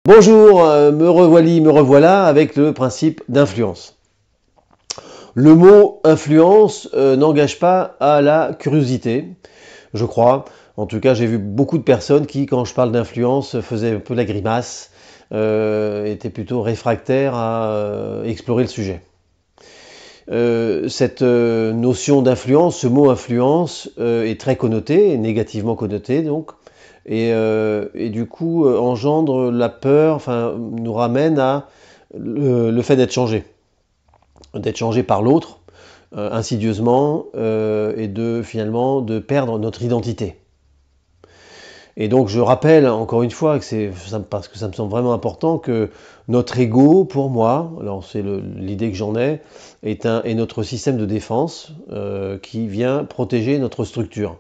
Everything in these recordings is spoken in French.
Bonjour, me revoilà avec le principe d'influence. Le mot influence n'engage pas à la curiosité, je crois. En tout cas, j'ai vu beaucoup de personnes qui, quand je parle d'influence, faisaient un peu la grimace, étaient plutôt réfractaires à explorer le sujet. Cette notion d'influence, ce mot influence, est très connoté, négativement connoté donc, et du coup engendre la peur, enfin nous ramène à le fait d'être changé par l'autre, insidieusement, et finalement de perdre notre identité. Et donc je rappelle encore une fois, parce que ça me semble vraiment important, que notre ego, pour moi, alors c'est l'idée que j'en ai, est notre système de défense qui vient protéger notre structure.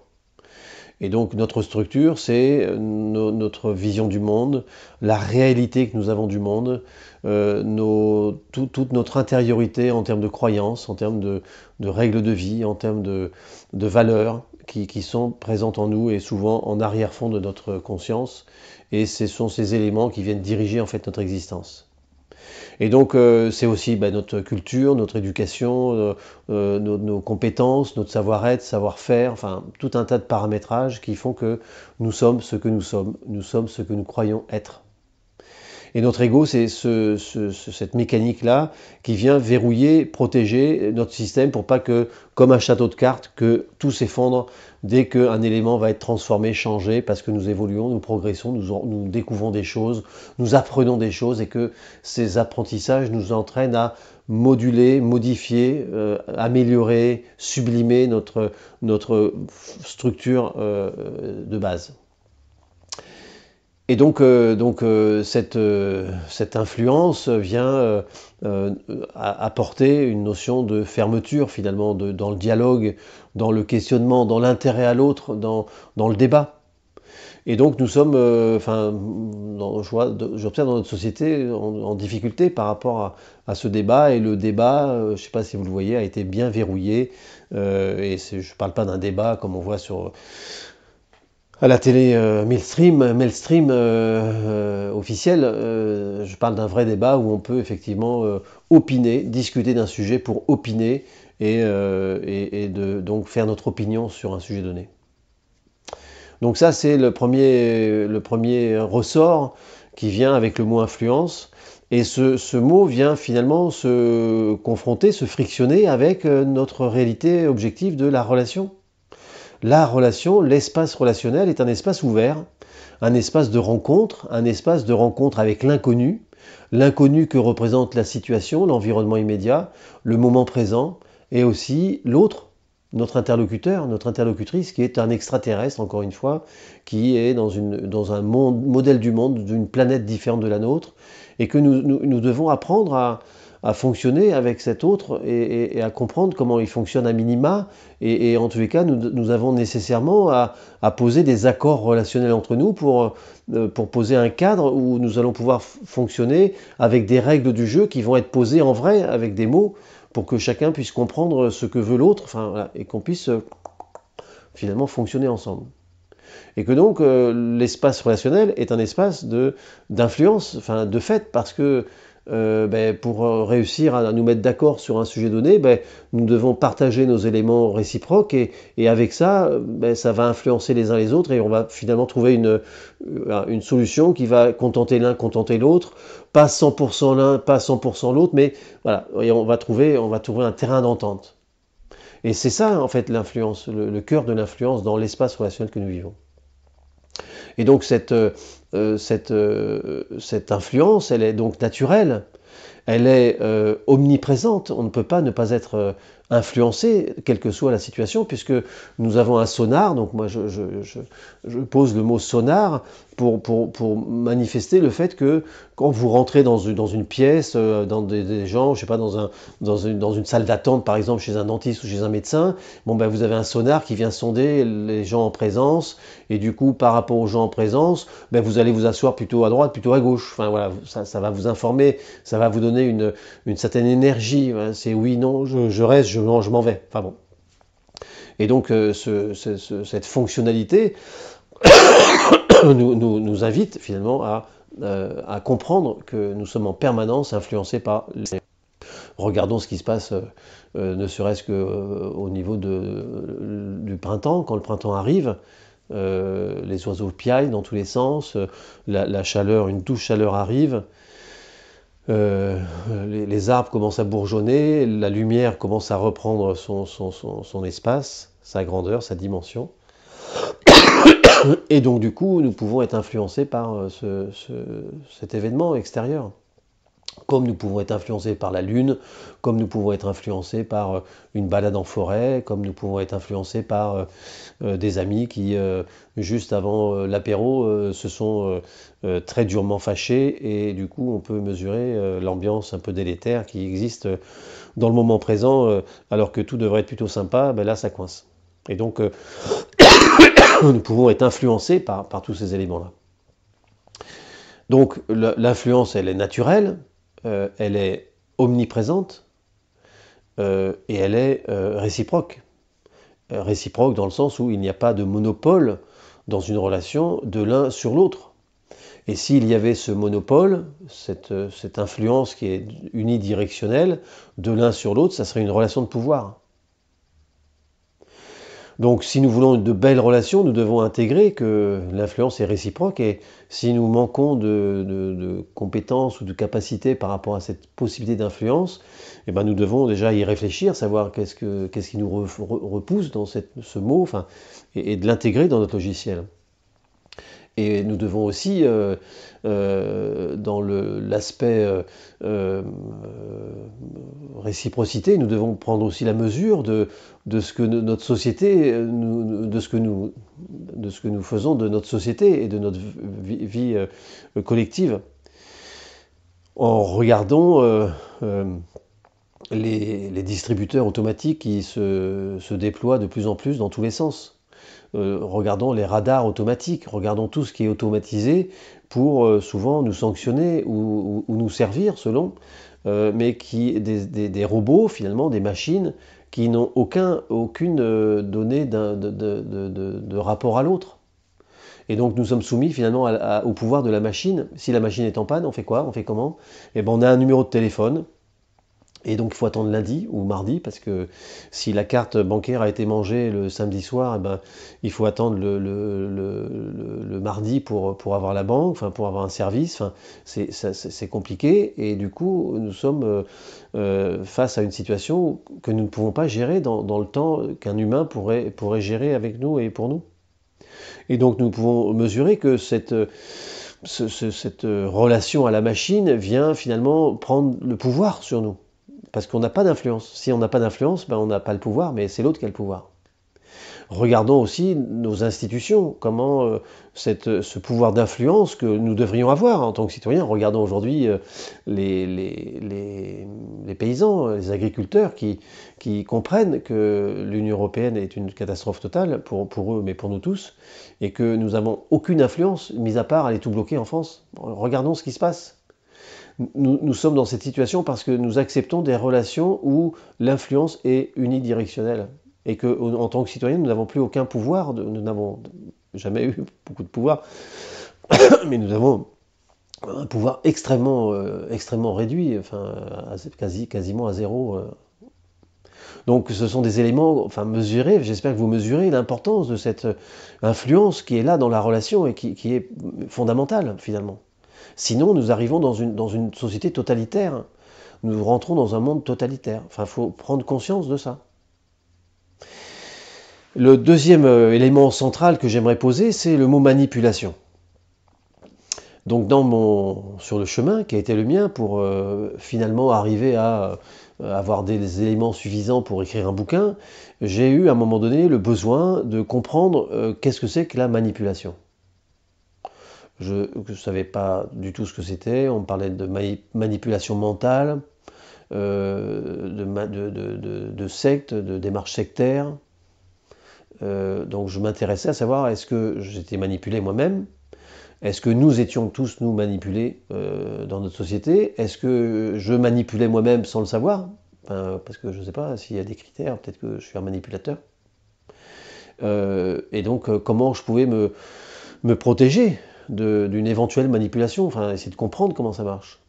Et donc notre structure, c'est notre vision du monde, la réalité que nous avons du monde, toute notre intériorité en termes de croyances, en termes de règles de vie, en termes de valeurs qui sont présentes en nous et souvent en arrière-fond de notre conscience. Et ce sont ces éléments qui viennent diriger en fait notre existence. Et donc c'est aussi notre culture, notre éducation, nos compétences, notre savoir-être, savoir-faire, enfin tout un tas de paramétrages qui font que nous sommes ce que nous sommes ce que nous croyons être. Et notre ego, c'est cette mécanique-là qui vient verrouiller, protéger notre système pour pas que, comme un château de cartes, que tout s'effondre dès qu'un élément va être transformé, changé, parce que nous évoluons, nous progressons, nous découvrons des choses, nous apprenons des choses et que ces apprentissages nous entraînent à moduler, modifier, améliorer, sublimer notre structure de base. Et donc, cette influence vient apporter une notion de fermeture finalement dans le dialogue, dans le questionnement, dans l'intérêt à l'autre, dans le débat. Et donc nous sommes, j'observe dans notre société en difficulté par rapport à ce débat. Et le débat, je ne sais pas si vous le voyez, a été bien verrouillé. Et je ne parle pas d'un débat comme on voit à la télé mainstream officielle, je parle d'un vrai débat où on peut effectivement opiner, discuter d'un sujet pour opiner et donc faire notre opinion sur un sujet donné. Donc ça c'est le premier ressort qui vient avec le mot influence. Et ce mot vient finalement se confronter, se frictionner avec notre réalité objective de la relation. La relation, l'espace relationnel est un espace ouvert, un espace de rencontre avec l'inconnu que représente la situation, l'environnement immédiat, le moment présent, et aussi l'autre, notre interlocuteur, notre interlocutrice, qui est un extraterrestre, encore une fois, qui est dans un modèle du monde, d'une planète différente de la nôtre, et que nous devons apprendre à fonctionner avec cet autre et à comprendre comment il fonctionne à minima. Et en tous les cas, nous avons nécessairement à poser des accords relationnels entre nous pour poser un cadre où nous allons pouvoir fonctionner avec des règles du jeu qui vont être posées en vrai, avec des mots, pour que chacun puisse comprendre ce que veut l'autre, voilà, et qu'on puisse finalement fonctionner ensemble. Et que donc l'espace relationnel est un espace d'influence, de fait, parce que pour réussir à nous mettre d'accord sur un sujet donné, nous devons partager nos éléments réciproques et avec ça, ça va influencer les uns les autres et on va finalement trouver une solution qui va contenter l'un, contenter l'autre, pas 100% l'un, pas 100% l'autre, mais voilà, et on va trouver un terrain d'entente. Et c'est ça en fait l'influence, le cœur de l'influence dans l'espace relationnel que nous vivons. Et donc cette influence, elle est donc naturelle, elle est omniprésente, on ne peut pas ne pas être influencé, quelle que soit la situation, puisque nous avons un sonar, donc moi je pose le mot sonar pour manifester le fait que quand vous rentrez dans une pièce, dans des gens, je sais pas, dans une salle d'attente par exemple chez un dentiste ou chez un médecin, vous avez un sonar qui vient sonder les gens en présence, et du coup par rapport aux gens en présence, vous allez vous asseoir plutôt à droite, plutôt à gauche, enfin voilà, ça va vous informer, ça va vous donner une certaine énergie, c'est oui, non, je reste, je m'en vais, enfin bon. Et donc cette fonctionnalité nous invite finalement à à comprendre que nous sommes en permanence influencés par les... Regardons ce qui se passe, ne serait-ce qu'au niveau du printemps, quand le printemps arrive, les oiseaux piaillent dans tous les sens, la chaleur, une douce chaleur arrive, euh, les arbres commencent à bourgeonner, la lumière commence à reprendre son espace, sa grandeur, sa dimension. Et donc du coup, nous pouvons être influencés par cet événement extérieur. Comme nous pouvons être influencés par la lune, comme nous pouvons être influencés par une balade en forêt, comme nous pouvons être influencés par des amis qui, juste avant l'apéro, se sont très durement fâchés, et du coup on peut mesurer l'ambiance un peu délétère qui existe dans le moment présent, alors que tout devrait être plutôt sympa, ben là ça coince. Et donc nous pouvons être influencés par tous ces éléments-là. Donc l'influence, elle est naturelle, elle est omniprésente, et elle est réciproque. Réciproque dans le sens où il n'y a pas de monopole dans une relation de l'un sur l'autre. Et s'il y avait ce monopole, cette influence qui est unidirectionnelle de l'un sur l'autre, ça serait une relation de pouvoir. Donc si nous voulons de belles relations, nous devons intégrer que l'influence est réciproque, et si nous manquons de compétences ou de capacités par rapport à cette possibilité d'influence, eh ben nous devons déjà y réfléchir, savoir qu'est-ce qui nous repousse dans ce mot, enfin, et de l'intégrer dans notre logiciel. Et nous devons aussi, dans l'aspect réciprocité, nous devons prendre aussi la mesure de ce que notre société, de ce que nous faisons de notre société et de notre vie collective. En regardant les distributeurs automatiques qui se déploient de plus en plus dans tous les sens. Regardons les radars automatiques, regardons tout ce qui est automatisé pour souvent nous sanctionner ou nous servir selon, mais des robots finalement, des machines qui n'ont aucune donnée de rapport à l'autre. Et donc nous sommes soumis finalement au pouvoir de la machine. Si la machine est en panne, on fait quoi? On fait comment? Eh ben, on a un numéro de téléphone. Et donc il faut attendre lundi ou mardi, parce que si la carte bancaire a été mangée le samedi soir, eh ben, il faut attendre le mardi pour avoir la banque, enfin, pour avoir un service. Enfin, c'est compliqué, et du coup nous sommes face à une situation que nous ne pouvons pas gérer dans le temps qu'un humain pourrait gérer avec nous et pour nous. Et donc nous pouvons mesurer que cette relation à la machine vient finalement prendre le pouvoir sur nous. Parce qu'on n'a pas d'influence. Si on n'a pas d'influence, ben on n'a pas le pouvoir, mais c'est l'autre qui a le pouvoir. Regardons aussi nos institutions, comment ce pouvoir d'influence que nous devrions avoir en tant que citoyens. Regardons aujourd'hui les paysans, les agriculteurs qui comprennent que l'Union européenne est une catastrophe totale pour eux, mais pour nous tous, et que nous n'avons aucune influence, mis à part aller tout bloquer en France. Regardons ce qui se passe. Nous sommes dans cette situation parce que nous acceptons des relations où l'influence est unidirectionnelle. Et qu'en tant que citoyens, nous n'avons plus aucun pouvoir, nous n'avons jamais eu beaucoup de pouvoir, mais nous avons un pouvoir extrêmement réduit, enfin, quasiment à zéro. Donc ce sont des éléments, enfin, mesurés. J'espère que vous mesurez l'importance de cette influence qui est là dans la relation et qui est fondamentale finalement. Sinon, nous arrivons dans une société totalitaire. Nous rentrons dans un monde totalitaire. Enfin, il faut prendre conscience de ça. Le deuxième élément central que j'aimerais poser, c'est le mot manipulation. Donc, sur le chemin qui a été le mien pour finalement arriver à avoir des éléments suffisants pour écrire un bouquin, j'ai eu à un moment donné le besoin de comprendre qu'est-ce que c'est que la manipulation. Je ne savais pas du tout ce que c'était. On me parlait de manipulation mentale, de secte, de démarche sectaire. Donc je m'intéressais à savoir, est-ce que j'étais manipulé moi-même? Est-ce que nous étions tous, nous, manipulés dans notre société? Est-ce que je manipulais moi-même sans le savoir? Parce que je ne sais pas s'il y a des critères, peut-être que je suis un manipulateur. Et donc comment je pouvais me protéger d'une éventuelle manipulation, enfin essayer de comprendre comment ça marche.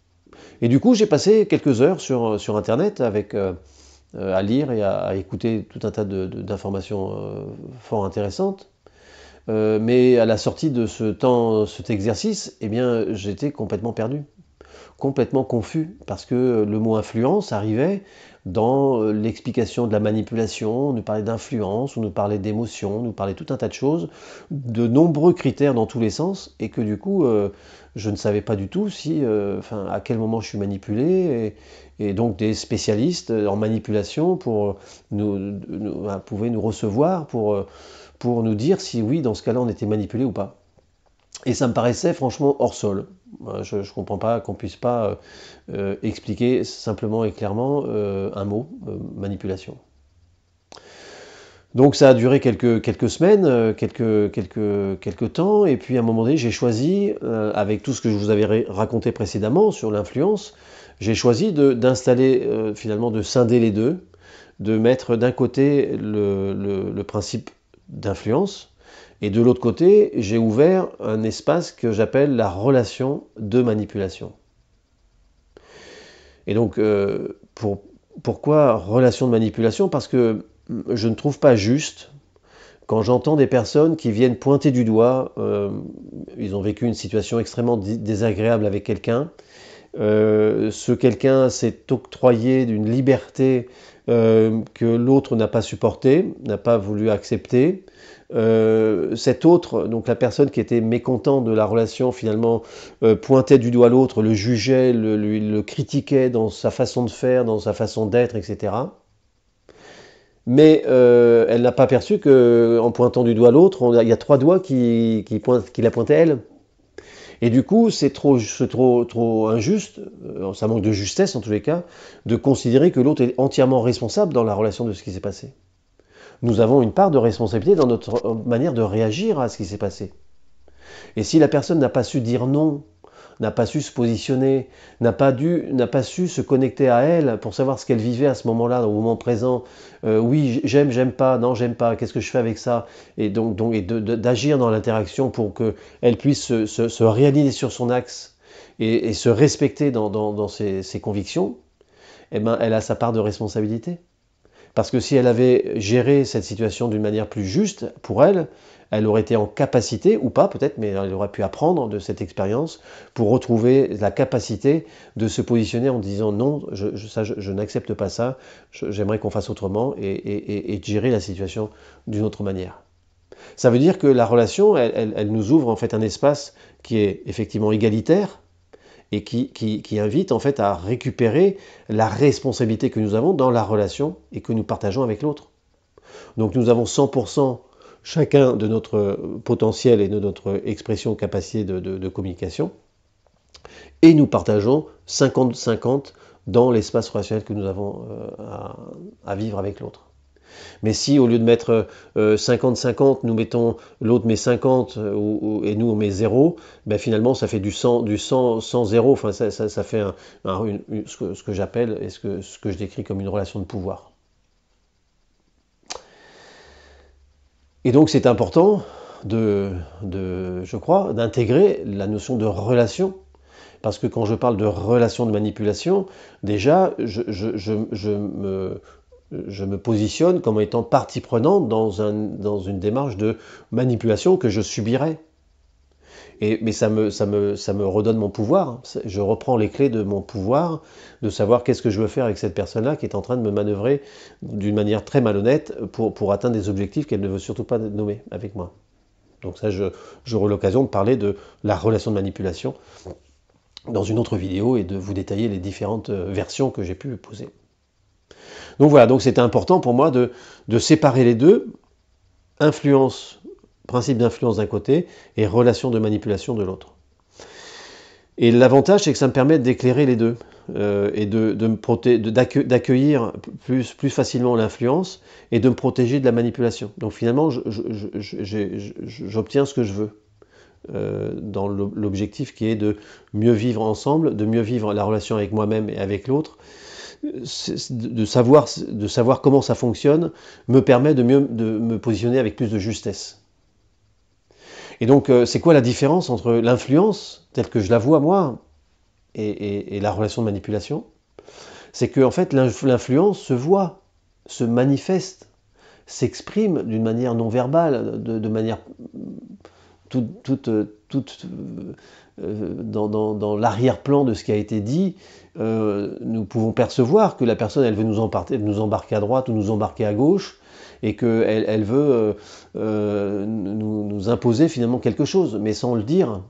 Et du coup, j'ai passé quelques heures sur Internet à lire et à écouter tout un tas d'informations fort intéressantes. Mais à la sortie de cet exercice, eh bien, j'étais complètement perdu, complètement confus, parce que le mot influence arrivait dans l'explication de la manipulation, on nous parlait d'influence, on nous parlait d'émotion, on nous parlait tout un tas de choses, de nombreux critères dans tous les sens, et que du coup, je ne savais pas du tout à quel moment je suis manipulé, et donc des spécialistes en manipulation pouvaient nous recevoir pour nous dire si oui, dans ce cas-là, on était manipulé ou pas. Et ça me paraissait franchement hors sol. Je ne comprends pas qu'on puisse pas expliquer simplement et clairement un mot, manipulation. Donc ça a duré quelques semaines, quelques temps, et puis à un moment donné, j'ai choisi, avec tout ce que je vous avais raconté précédemment sur l'influence, j'ai choisi d'installer, finalement, de scinder les deux, de mettre d'un côté le principe d'influence, et de l'autre côté, j'ai ouvert un espace que j'appelle la relation de manipulation. Et donc, pourquoi relation de manipulation? Parce que je ne trouve pas juste, quand j'entends des personnes qui viennent pointer du doigt, ils ont vécu une situation extrêmement désagréable avec quelqu'un, ce quelqu'un s'est octroyé d'une liberté que l'autre n'a pas supportée, n'a pas voulu accepter. Cet autre, donc la personne qui était mécontente de la relation, finalement pointait du doigt l'autre, le jugeait, le critiquait dans sa façon de faire, dans sa façon d'être, etc. Mais elle n'a pas perçu qu'en pointant du doigt l'autre, il y a trois doigts qui la pointaient elle. Et du coup, c'est trop injuste, ça manque de justesse en tous les cas, de considérer que l'autre est entièrement responsable dans la relation de ce qui s'est passé. Nous avons une part de responsabilité dans notre manière de réagir à ce qui s'est passé. Et si la personne n'a pas su dire non, n'a pas su se positionner, n'a pas su se connecter à elle pour savoir ce qu'elle vivait à ce moment-là, au moment présent, oui, j'aime pas, non, j'aime pas, qu'est-ce que je fais avec ça? Et donc d'agir dans l'interaction pour qu'elle puisse se réaligner sur son axe et se respecter dans ses convictions, eh ben, elle a sa part de responsabilité. Parce que si elle avait géré cette situation d'une manière plus juste pour elle, elle aurait été en capacité, ou pas peut-être, mais elle aurait pu apprendre de cette expérience pour retrouver la capacité de se positionner en disant non, je n'accepte pas ça, j'aimerais qu'on fasse autrement et de gérer la situation d'une autre manière. Ça veut dire que la relation, elle nous ouvre en fait un espace qui est effectivement égalitaire, et qui invite en fait à récupérer la responsabilité que nous avons dans la relation et que nous partageons avec l'autre. Donc nous avons 100% chacun de notre potentiel et de notre expression, capacité de communication, et nous partageons 50-50 dans l'espace relationnel que nous avons à vivre avec l'autre. Mais si au lieu de mettre 50-50, nous mettons l'autre met 50 et nous on met 0, ben finalement ça fait du 100-0, enfin ça fait ce que j'appelle et ce que je décris comme une relation de pouvoir. Et donc c'est important je crois, d'intégrer la notion de relation. Parce que quand je parle de relation de manipulation, déjà, je me positionne comme étant partie prenante dans une démarche de manipulation que je subirais. Mais ça me redonne mon pouvoir. Je reprends les clés de mon pouvoir, de savoir qu'est-ce que je veux faire avec cette personne-là qui est en train de me manœuvrer d'une manière très malhonnête pour atteindre des objectifs qu'elle ne veut surtout pas nommer avec moi. Donc ça, j'aurai l'occasion de parler de la relation de manipulation dans une autre vidéo et de vous détailler les différentes versions que j'ai pu poser. Donc voilà, donc c'était important pour moi de séparer les deux, principe d'influence d'un côté et relation de manipulation de l'autre. Et l'avantage, c'est que ça me permet d'éclairer les deux et d'accueillir plus facilement l'influence et de me protéger de la manipulation. Donc finalement, j'obtiens ce que je veux. Dans l'objectif qui est de mieux vivre ensemble, de mieux vivre la relation avec moi-même et avec l'autre, de savoir comment ça fonctionne, me permet de me positionner avec plus de justesse. Et donc, c'est quoi la différence entre l'influence, telle que je la vois moi, et la relation de manipulation? C'est que en fait, l'influence se voit, se manifeste, s'exprime d'une manière non verbale, de manière toute dans l'arrière-plan de ce qui a été dit. Nous pouvons percevoir que la personne, elle veut nous embarquer à droite ou nous embarquer à gauche, et qu'elle veut nous imposer finalement quelque chose, mais sans le dire.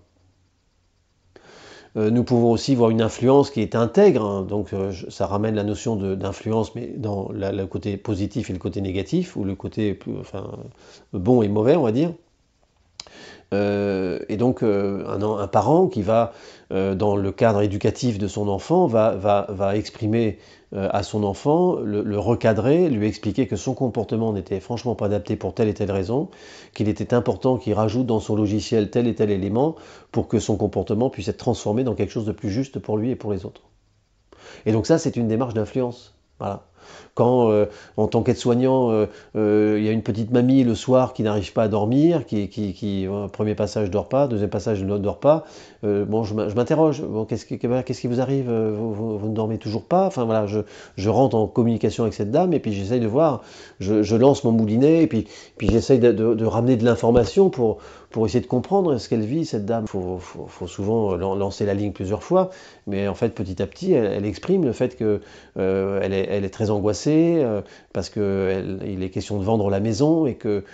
Nous pouvons aussi voir une influence qui est intègre, hein, donc ça ramène la notion d'influence, mais dans le côté positif et le côté négatif, ou le côté bon et mauvais, on va dire. Et donc un parent qui va, dans le cadre éducatif de son enfant, va exprimer à son enfant, le recadrer, lui expliquer que son comportement n'était franchement pas adapté pour telle et telle raison, qu'il était important qu'il rajoute dans son logiciel tel et tel élément pour que son comportement puisse être transformé dans quelque chose de plus juste pour lui et pour les autres. Et donc ça, c'est une démarche d'influence. Voilà. Quand, en tant qu'aide-soignant, il y a une petite mamie le soir qui n'arrive pas à dormir, premier passage dort pas, deuxième passage ne dort pas, bon, je m'interroge, bon, qu'est-ce qui vous arrive, vous ne dormez toujours pas? Enfin voilà, je rentre en communication avec cette dame, et puis j'essaye de voir, je lance mon moulinet, et puis j'essaye de ramener de l'information pour essayer de comprendre ce qu'elle vit, cette dame. Faut souvent lancer la ligne plusieurs fois, mais en fait, petit à petit, elle exprime le fait que elle est très angoissée, parce qu'il est question de vendre la maison, et que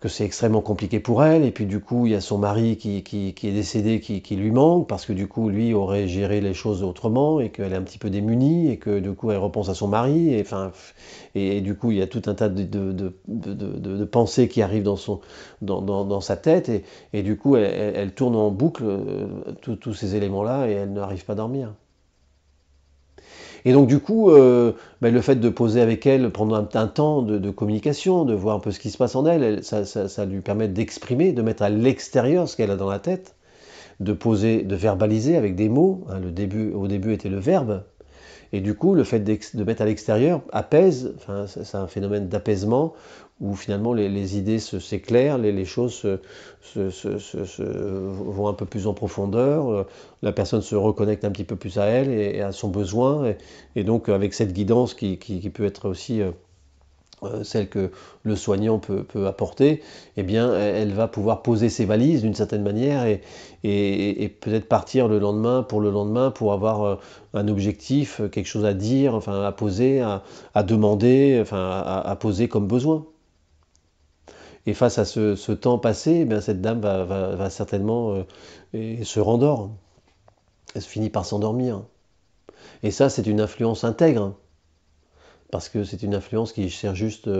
c'est extrêmement compliqué pour elle, et puis du coup il y a son mari qui est décédé, qui lui manque, parce que du coup lui aurait géré les choses autrement, et qu'elle est un petit peu démunie, et que du coup elle repense à son mari, et du coup il y a tout un tas de pensées qui arrivent dans sa tête, et du coup elle tourne en boucle tous ces éléments-là, et elle n'arrive pas à dormir. Et donc du coup, le fait de poser avec elle, prendre un temps de communication, de voir un peu ce qui se passe en elle, ça lui permet d'exprimer, de mettre à l'extérieur ce qu'elle a dans la tête, de poser, de verbaliser avec des mots, hein, au début était le verbe, et du coup le fait de mettre à l'extérieur apaise, enfin, c'est un phénomène d'apaisement, où finalement les idées s'éclairent, les choses vont un peu plus en profondeur, la personne se reconnecte un petit peu plus à elle et à son besoin, et donc avec cette guidance qui peut être aussi celle que le soignant peut apporter, eh bien, elle va pouvoir poser ses valises d'une certaine manière, et peut-être partir le lendemain pour avoir un objectif, quelque chose à dire, enfin à poser, à demander, enfin à poser comme besoin. Et face à ce temps passé, eh bien, cette dame va certainement se rendort. Elle se finit par s'endormir. Et ça, c'est une influence intègre, parce que c'est une influence qui sert juste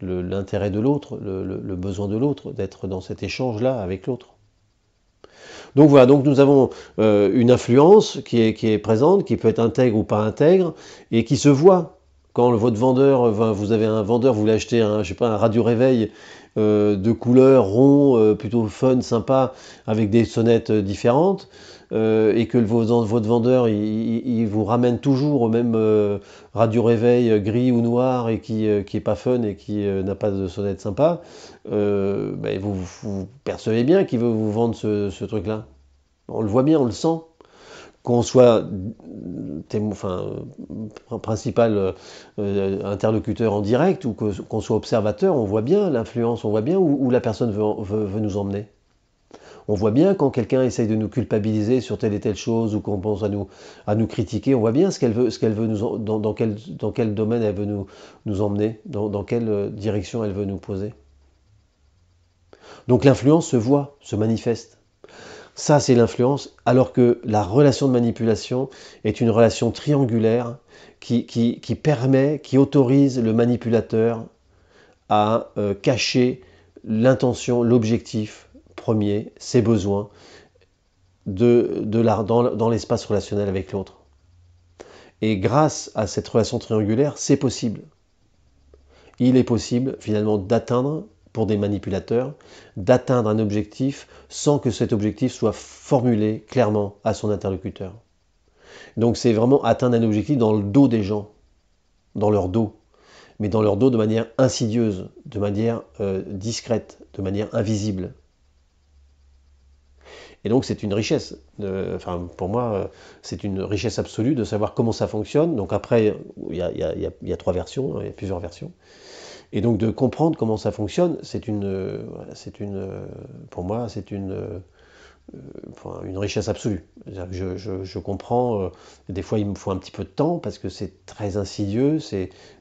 l'intérêt de l'autre, le besoin de l'autre, d'être dans cet échange-là avec l'autre. Donc voilà, donc nous avons une influence qui est présente, qui peut être intègre ou pas intègre, et qui se voit. Quand votre vendeur, vous avez un vendeur, vous voulez acheter je sais pas, un radio-réveil de couleur, rond, plutôt fun, sympa, avec des sonnettes différentes, et que votre vendeur il vous ramène toujours au même radio-réveil gris ou noir, et qui est pas fun, et qui n'a pas de sonnette sympa, vous percevez bien qu'il veut vous vendre ce truc-là. On le voit bien, on le sent. Qu'on soit principal interlocuteur en direct, ou qu'on soit observateur, on voit bien l'influence, on voit bien où la personne veut nous emmener. On voit bien quand quelqu'un essaye de nous culpabiliser sur telle et telle chose, ou qu'on pense à nous critiquer, on voit bien ce qu'elle veut dans quel domaine elle veut nous emmener, dans quelle direction elle veut nous poser. Donc l'influence se voit, se manifeste. Ça, c'est l'influence, alors que la relation de manipulation est une relation triangulaire qui permet, qui autorise le manipulateur à cacher l'intention, l'objectif premier, ses besoins dans l'espace relationnel avec l'autre. Et grâce à cette relation triangulaire, c'est possible. Il est possible finalement d'atteindre, pour des manipulateurs, d'atteindre un objectif sans que cet objectif soit formulé clairement à son interlocuteur. Donc c'est vraiment atteindre un objectif dans le dos des gens, dans leur dos, mais dans leur dos de manière insidieuse, de manière discrète, de manière invisible. Et donc c'est une richesse. Enfin, pour moi, c'est une richesse absolue de savoir comment ça fonctionne. Donc après, il y a 3 versions, hein, il y a plusieurs versions. Et donc de comprendre comment ça fonctionne, voilà, pour moi, c'est enfin, une richesse absolue. Je comprends, des fois il me faut un petit peu de temps parce que c'est très insidieux,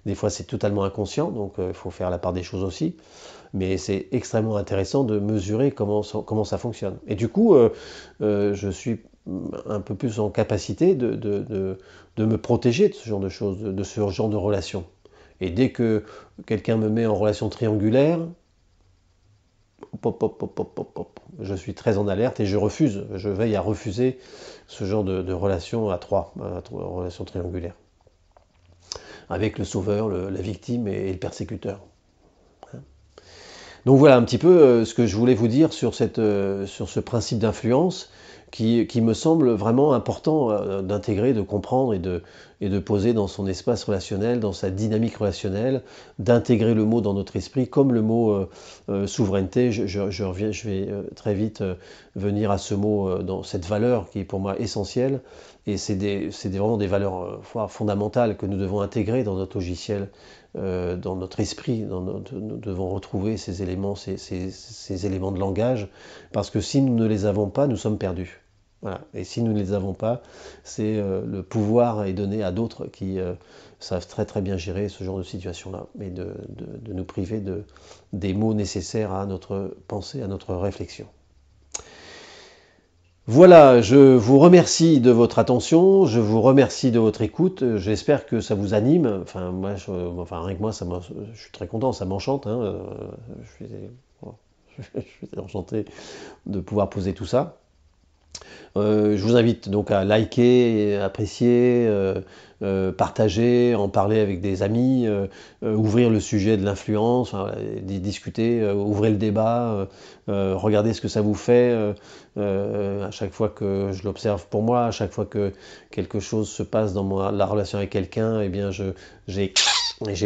des fois c'est totalement inconscient, donc il faut faire la part des choses aussi. Mais c'est extrêmement intéressant de mesurer comment ça fonctionne. Et du coup, je suis un peu plus en capacité de me protéger de ce genre de choses, de ce genre de relations. Et dès que quelqu'un me met en relation triangulaire, pop, pop, pop, pop, pop, pop, je suis très en alerte et je veille à refuser ce genre de relation à trois, relation triangulaire, avec le sauveur, la victime et le persécuteur. Donc voilà un petit peu ce que je voulais vous dire sur ce principe d'influence qui me semble vraiment important d'intégrer, de comprendre et de poser dans son espace relationnel, dans sa dynamique relationnelle, d'intégrer le mot dans notre esprit, comme le mot souveraineté. Je vais très vite venir à ce mot, dans cette valeur qui est pour moi essentielle. Et c'est vraiment des valeurs fondamentales que nous devons intégrer dans notre logiciel, dans notre esprit. Nous devons retrouver ces éléments, ces éléments de langage, parce que si nous ne les avons pas, nous sommes perdus. Voilà. Et si nous ne les avons pas, c'est le pouvoir est donné à d'autres qui savent très très bien gérer ce genre de situation-là, et de nous priver des mots nécessaires à notre pensée, à notre réflexion. Voilà, je vous remercie de votre attention, je vous remercie de votre écoute, j'espère que ça vous anime, enfin rien que moi, je suis très content, ça m'enchante, hein, je suis, bon, je suis enchanté de pouvoir poser tout ça. Je vous invite donc à liker, apprécier, partager, en parler avec des amis, ouvrir le sujet de l'influence, enfin, discuter, ouvrez le débat, regardez ce que ça vous fait. À chaque fois que je l'observe pour moi, à chaque fois que quelque chose se passe dans la relation avec quelqu'un, eh bien j'ai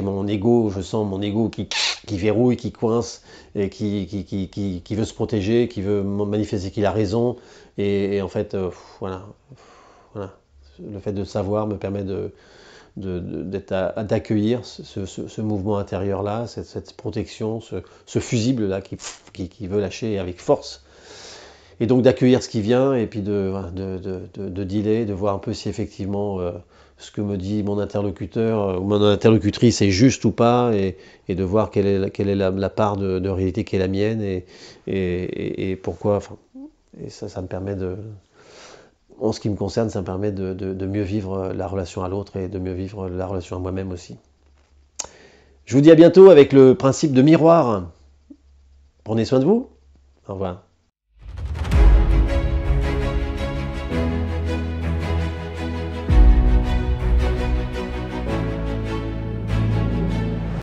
mon ego, je sens mon ego qui verrouille, qui coince et qui veut se protéger, qui veut manifester qu'il a raison. Et en fait, voilà. Le fait de savoir me permet d'accueillir ce mouvement intérieur-là, cette protection, ce fusible-là qui veut lâcher avec force. Et donc d'accueillir ce qui vient et puis de dealer, de voir un peu si effectivement ce que me dit mon interlocuteur ou mon interlocutrice est juste ou pas, et de voir quelle est la part de réalité qui est la mienne et pourquoi. Enfin, et ça me permet en ce qui me concerne, ça me permet de mieux vivre la relation à l'autre et de mieux vivre la relation à moi-même aussi. Je vous dis à bientôt avec le principe de miroir. Prenez soin de vous. Au revoir.